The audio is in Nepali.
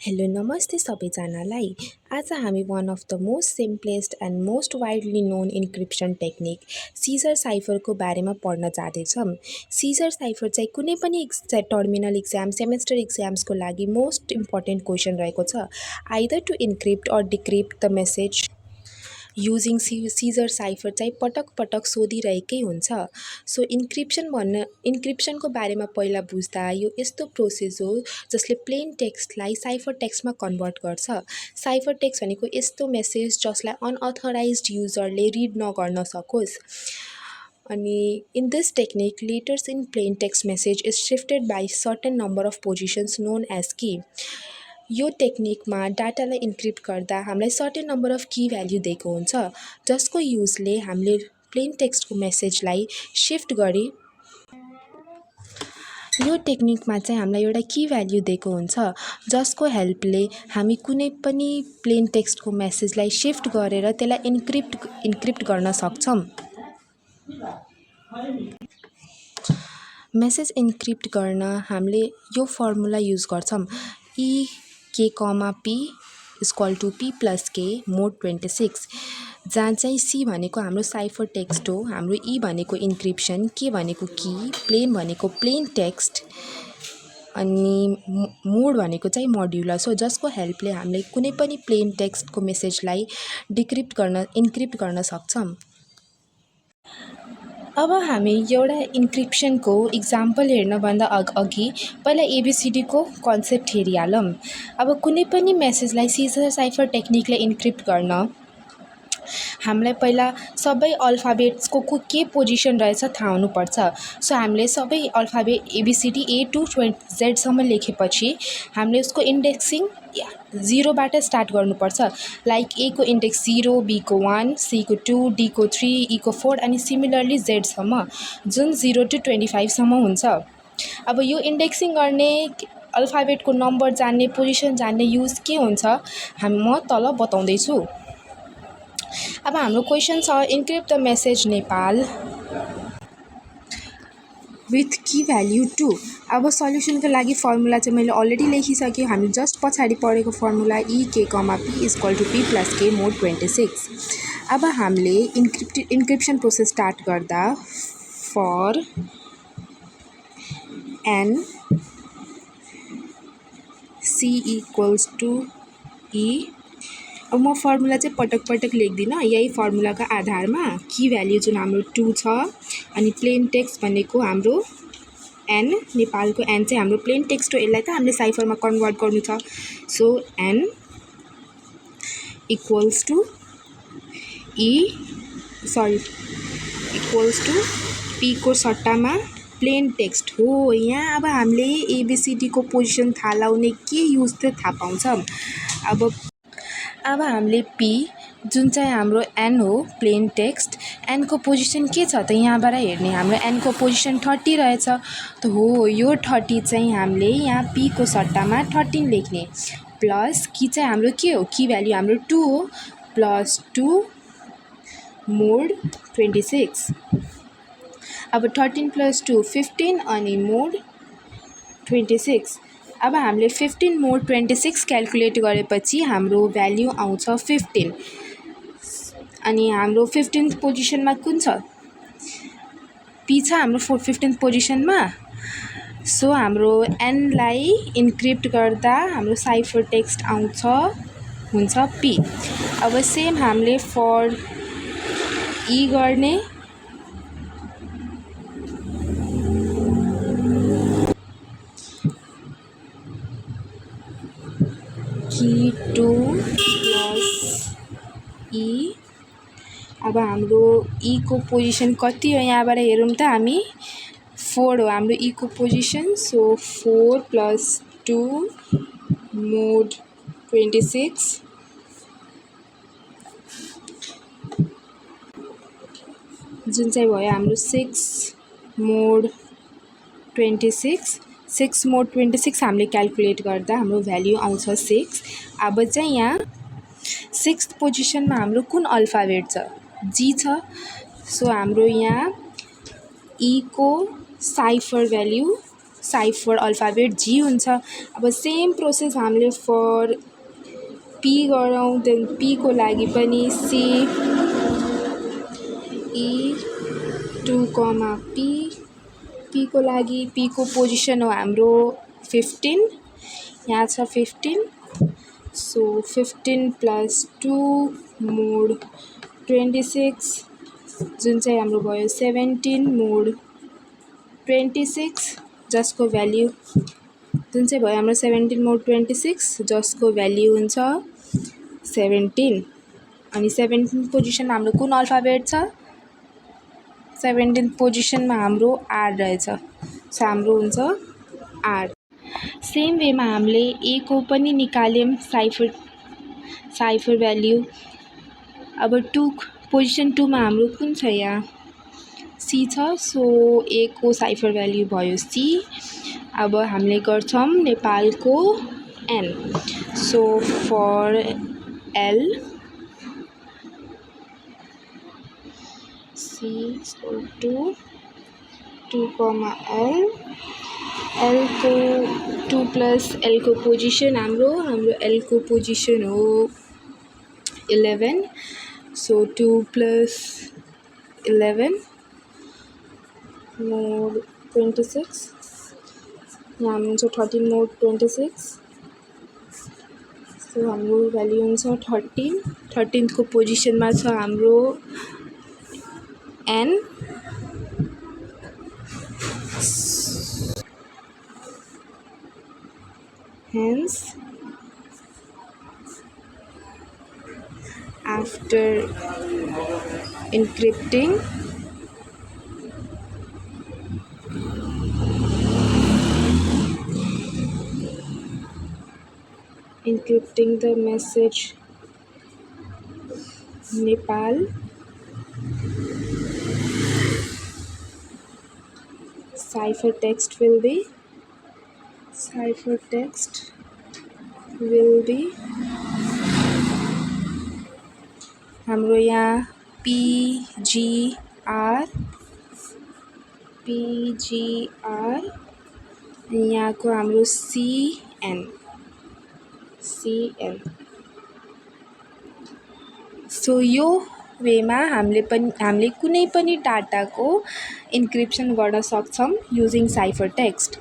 हेलो नमस्ते सबैजनालाई। आज हामी one of the most simplest and most widely known encryption technique Caesar साइफरको बारेमा पढ्न जाँदैछौँ। सिजर साइफर चाहिँ कुनै पनि टर्मिनल इक्जाम सेमेस्टर इक्जाम्सको लागि मोस्ट इम्पोर्टेन्ट क्वेसन रहेको छ। Either to encrypt or decrypt the message using Caesar cipher चाहिँ पटक पटक सोधिरहेकै हुन्छ। सो इन्क्रिप्सनको बारेमा पहिला बुझ्दा यो यस्तो प्रोसेस हो जसले प्लेन टेक्स्टलाई साइफर टेक्स्टमा कन्भर्ट गर्छ। साइफर टेक्स्ट भनेको यस्तो मेसेज जसलाई अनअथराइज्ड युजरले रिड नगर्न सकोस्। अनि in this technique letters in plain text message is shifted by certain number of positions known as key. यो टेक्निकमा डाटालाई इन्क्रिप्ट गर्दा हामीलाई certain number of key value दिएको हुन्छ, जसको युजले हामीले प्लेन टेक्स्टको मेसेजलाई शिफ्ट गरी यो टेक्निकमा चाहिँ हामीलाई एउटा की भ्याल्यु दिएको हुन्छ, जसको हेल्पले हामी कुनै पनि प्लेन टेक्स्टको मेसेजलाई शिफ्ट गरेर त्यसलाई इन्क्रिप्ट गर्न सक्छौँ। मेसेज इन्क्रिप्ट गर्न हामीले यो फर्मुला युज गर्छौँ, E K comma P equal to P plus K mod 26, जहाँ चाहिँ सी भनेको हाम्रो साइफर टेक्स्ट हो, हाम्रो ई भनेको इन्क्रिप्सन, के भनेको की, प्लेन भनेको प्लेन टेक्स्ट, अनि मोड भनेको चाहिँ मोड्युलस हो, जसको हेल्पले हामीले कुनै पनि प्लेन टेक्स्टको मेसेजलाई इन्क्रिप्ट गर्न सक्छौँ। अब हामी एउटा इन्क्रिप्सनको इक्जाम्पल हेर्नभन्दा अघि पहिला एबिसिडीको कन्सेप्ट हेरिहालौँ। अब कुनै पनि मेसेजलाई सिजर साइफर टेक्निकले इन्क्रिप्ट गर्न हामीलाई पहिला सबै अल्फाबेट्सको के पोजिसन रहेछ थाहा हुनुपर्छ। सो हामीले सबै अल्फाबेट एबिसिडी ए टु जेडसम्म लेखेपछि हामीले उसको इन्डेक्सिङ 0बाट स्टार्ट गर्नुपर्छ। लाइक ए को इन्डेक्स 0, बी को 1, सी को 2, डी को 3, ई को 4 अनि सिमिलरली जेडसम्म, जुन 0 to 25सम्म हुन्छ। अब यो इन्डेक्सिङ गर्ने अल्फाबेटको नम्बर जान्ने पोजिसन जान्ने युज के हुन्छ म तल बताउँदैछु। अब हाम्रो क्वेसन छ encrypt the message Nepal with key value 2। अब सल्युसनको लागि फर्मुला चाहिँ मैले अलरेडी लेखिसकेँ। हामी जस्ट पछाडि पढेको formula E K comma P equal to P plus K mod 26। अब हामीले इन्क्रिप्सन प्रोसेस स्टार्ट गर्दा for N C equals to E. अब म फर्मुला चाहिँ पटक पटक लेख्दिनँ, यही फर्मुलाको आधारमा की भ्याल्यु जुन हाम्रो 2 छ अनि प्लेन टेक्स्ट भनेको हाम्रो एन, नेपालको एन चाहिँ हाम्रो प्लेन टेक्स्ट हो, यसलाई त हामीले साइफरमा कन्भर्ट गर्नु छ। So N equals to equals to P को सट्टामा प्लेन टेक्स्ट हो। यहाँ अब हामीले एबिसिडीको पोजिसन थाहा लाउने के युज चाहिँ थाहा पाउँछौँ। अब हामीले पी जुन चाहिँ हाम्रो एन हो प्लेन टेक्स्ट, एनको पोजिसन के छ त यहाँबाट हेर्ने हाम्रो एनको पोजिसन 30 रहेछ। त हो यो 30 चाहिँ हामीले यहाँ पी को सट्टामा 13 लेख्ने, प्लस की चाहिँ हाम्रो के हो, की भ्याल्यु हाम्रो 2 हो, प्लस 2 मोड 26। अब 13 प्लस 2 15 अनि मोड 26। अब हामीले 15 मोड 26 क्यालकुलेट गरेपछि हाम्रो भ्याल्यु आउँछ 15। अनि हाम्रो 15th पोजिसनमा कुन छ, पी छ हाम्रो 15th पोजिसनमा। सो हाम्रो एनलाई इन्क्रिप्ट गर्दा हाम्रो साइफर टेक्स्ट हुन्छ पी। अब सेम हामीले फर ई गर्ने, की 2 प्लस ई। अब हाम्रो ई को पोजिसन कति हो यहाँबाट हेरौँ त हामी 4 हो हाम्रो ई को पोजिसन। सो 4 प्लस 2 मोड 26 जुन चाहिँ भयो हाम्रो 6 मोड 26। 6 मोड 26 हामीले क्यालकुलेट गर्दा हाम्रो भ्याल्यु आउँछ 6। अब चाहिँ यहाँ 6th पोजिसनमा हाम्रो कुन अल्फाबेट छ, जी छ। सो हाम्रो यहाँ ई को साइफर भ्याल्यु साइफर अल्फाबेट जी हुन्छ। अब सेम प्रोसेस हामीले फर पी गरौँ। देन पी को लागि पनि सी ई 2 पी। पी को लागि पी को पोजिसन हो हाम्रो 15, यहाँ छ 15। सो 15 + 2 मोड 26 जुन चाहिँ हाम्रो भयो 17 मोड 26 जसको भ्याल्यु जुन चाहिँ भयो हाम्रो 17 मोड 26 जसको भ्याल्यु हुन्छ 17। अनि 17 पोजिसन हाम्रो कुन अल्फाबेट छ? 17 पोजिसनमा हाम्रो आर रहेछ। सो हाम्रो हुन्छ आर। सेम वेमा हामीले ए को पनि निकाल्यौँ साइफर भ्याल्यु। अब पोजिसन 2 मा हाम्रो कुन छ? यहाँ सी छ। सो ए को साइफर भ्याल्यु भयो सी। अब हामीले गर्छौँ नेपालको N. So for L C 2 L. L को 2 + एल को पोजिसन हाम्रो एल को पोजिसन हो 11। सो 2 + 11 मोड 26, यहाँ हुन्छ 13 मोड 26। सो हाम्रो भ्याल्यु हुन्छ 13। 13 को पोजिसनमा छ हाम्रो an. Hence, after encrypting the message Nepal, cipher text will be हाम्रो यहाँ PGR यहाँको हाम्रो CN। सो यो वेमा हामीले कुनै पनि डाटाको इन्क्रिप्सन गर्न सक्छौँ युजिङ साइफर टेक्स्ट।